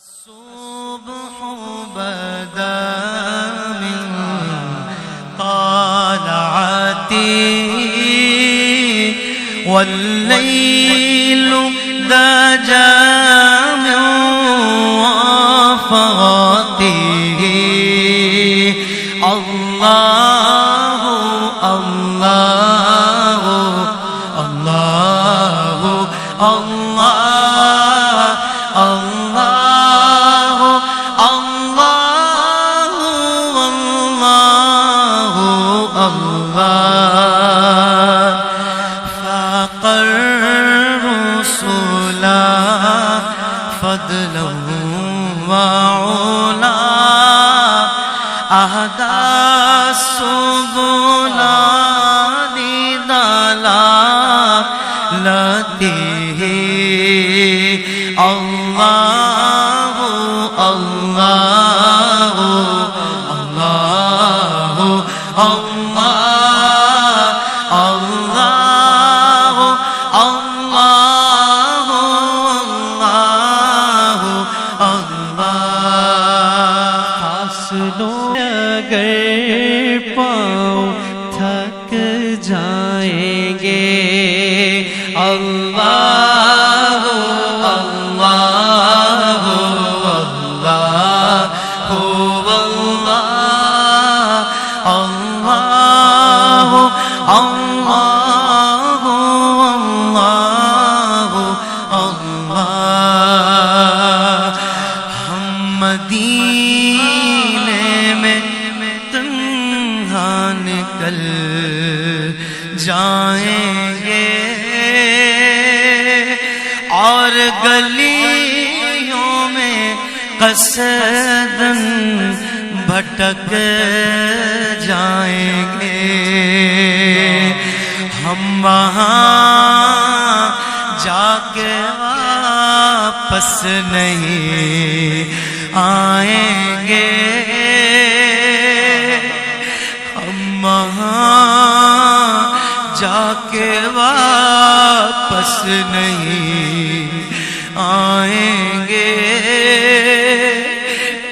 الصبح بدا من طالعتي والليل دجى من وفاته الله الله الله الله الله الله الله فاق الرسل فضلا وعلا أهدى السبل لدلالته الله الله الله الله الله الله الله فاصلوں اگر پاؤں تھک جائیں گے اللہ اللہ اللہ اللہ اللہ اللہ ہم مدینے میں تنہا نکل جائیں گے اور گلیوں میں قصداً بھٹک جائیں گے ہم وہاں جا کے واپس نہیں آئیں گے ہم وہاں جا کے واپس نہیں آئیں گے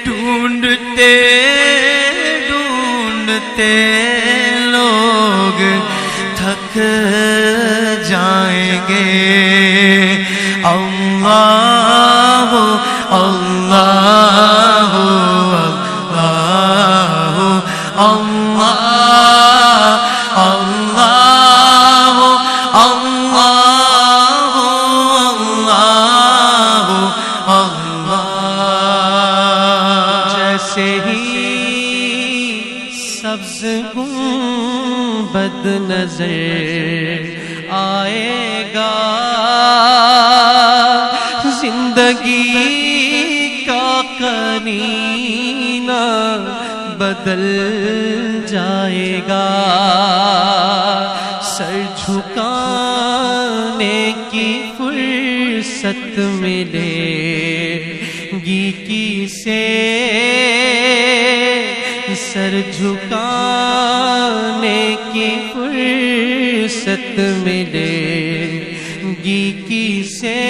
ڈھونڈتے ڈھونڈتے لوگ تھک جائیں گے اللہ اللہ اللہ اللہ اللہ اللہ اللہ جیسے ہی سبز گنبد نظر آئے گا زندگی کا قرینہ بدل جائے گا سر جھکانے کی فرصت ملے گی کسے سر جھکانے کی فرصت ملے گی کسے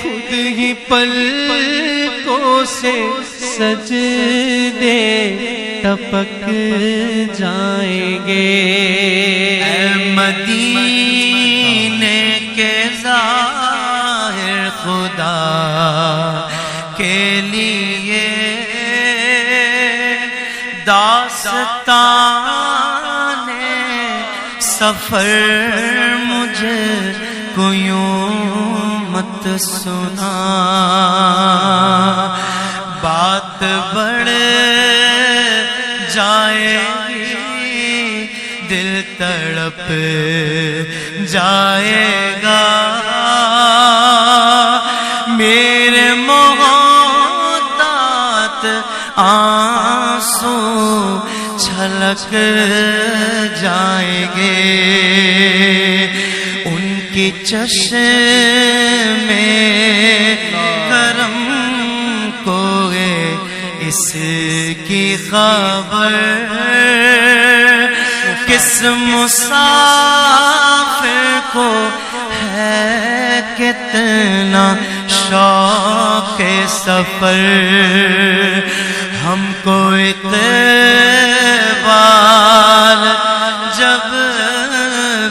خود ہی پلکوں سے سجدے ٹپک جائیں گے اے مدینے کے ظاہر خدا کے لیے داستان سفر مجھے کو یوں مت سنا بات بڑھ جائے گی دل تڑپ جائے گا میرے محتاط آنسو چھلک جائیں گے ان کی چشم کرم کو اس کی خبر کس مسافر کو ہے کتنا شوق سفر ہم کو اقبال جب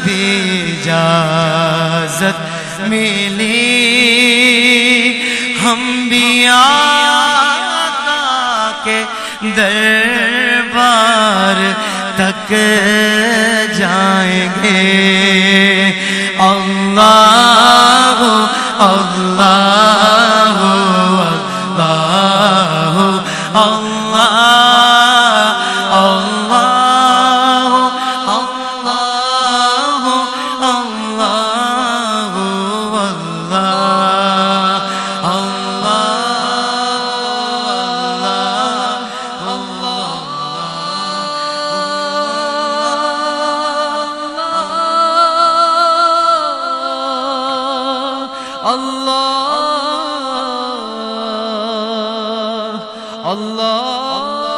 بھی اجازت ملی ہم بھی آقا کے دربار تک جائیں گے اللہ اللہ اللہ اللہ اللہ اللہ اللہ